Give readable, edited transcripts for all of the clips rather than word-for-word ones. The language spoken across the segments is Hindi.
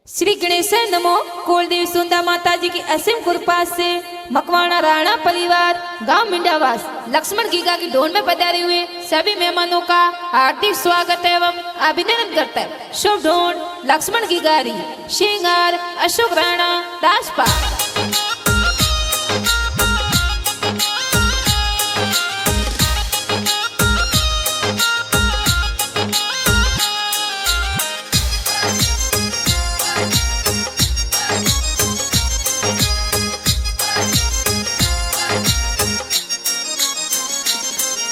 श्री गणेश नमो। कुलदेवी सुंदा माता जी की असीम कृपा से मकवाना राणा परिवार गांव मिंडावास लक्ष्मण गीगा की ढोल में पधारे हुए सभी मेहमानों का हार्दिक स्वागत एवं अभिनंदन करता है। शुभ ढोल लक्ष्मण गीगारी श्रृंगार अशोक राणा दासपा।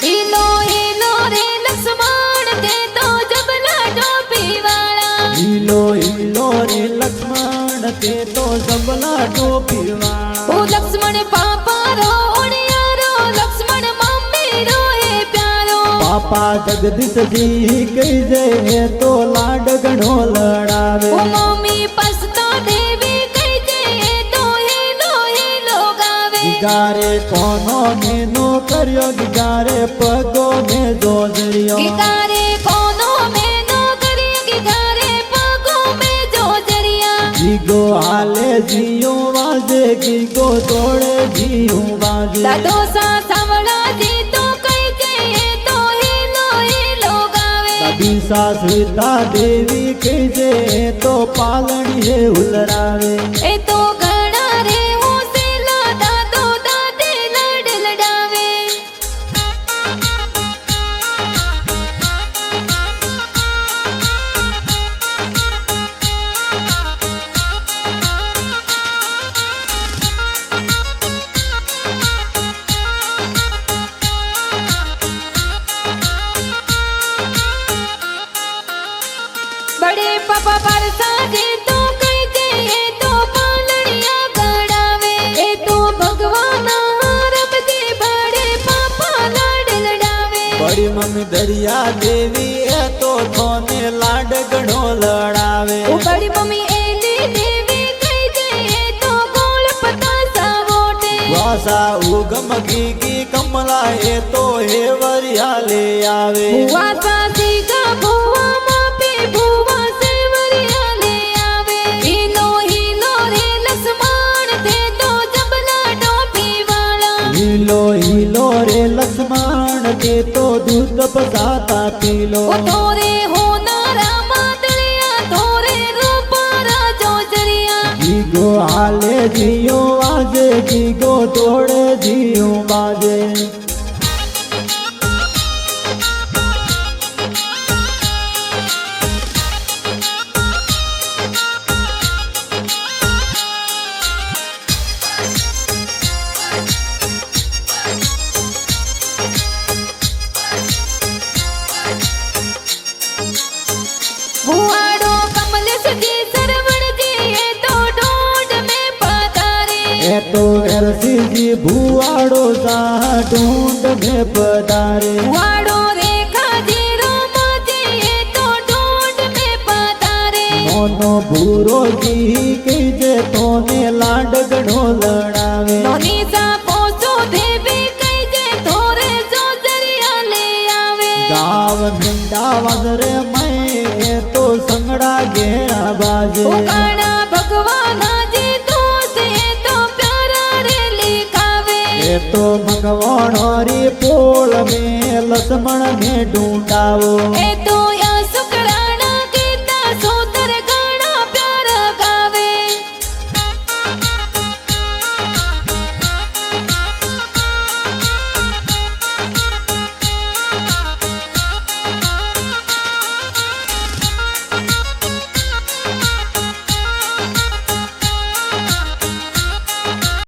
हिलो हिलो रे लक्ष्मण ते तो जबला टोपी वाला। हिलो हिलो रे लक्ष्मण ते तो जबला टोपी वाला। ओ लक्ष्मण पापा रो ओणियारो लक्ष्मण मम्मी रो हे प्यारो। पापा जगदीश जी कही जे तो लाड घणो लड़ावे। ओ मम्मी पसतो देवी कही जे तो हिलो हिलो गावे। गिगारे कोनो मेनो कर्यो गिगारे पगो में जोजरियो। गिगारे कोनो मेनो करियो गिगारे पगो में जोजरिया। गीगो हाले जियो वाजे गीगो तोड़े जियो वाजे। दादो सा सावड़ा जी तो कही जे तो हिलो हिलो गावे। दादी सा सीता देवी कही जे तो पालनी है उलरावे। ए तो घड़ा रे होसेला दादो दादे लड़ लड़ावे। बड़े पापा बरसा जी तो कही जे तो पालनिया गड़ावे। ए तो भगवान रब जी बड़े पापा लड़ लड़ावे। बड़ी मम्मी दरिया देवी है तो थोने लाड घणो लड़ावे। ओ बड़ी मम्मी एली देवी कही जे तो गोल पतासा वोटे। वासा उगम गीगी कमला है तो हे वरिया ले आवे। वासा सीगा भुआ मापे भुआ से वरिया ले आवे। हिलो हिलो रे लक्ष्मण थे तो जबला टोपी वाला। हिलो हिलो रे लक्ष्मण के तो दूध पसाता पीलो। ओ तोरे होना रामा दलिया तोरे रूपा राजो जरिया। गीगो हाले जियो वाजे गीगो तोड़े जियो बाजे। भुआड़ो कमलेश जी सरवण जी ये तो ढूंढ में पधारे। ए तो घरसी जी भुआड़ो सा ढूंढ में पधारे। भुआड़ो रेखा जी रोमा जी ये तो ढूंढ में पधारे। नोनो भूरो जी कही जे तोने लाड घणो लड़ावे। नोनी सा पोसो देवी कही जे थोरे जो जरिया ले आवे। गाव मिंडा वजरे मैं तो संगड़ा घेरा बाजे। ओ गाना भगवान जी तो से तो प्यारा रे लिखावे। ए तो भगवान री पोल में लक्ष्मण में ढूंढावो। ए तो या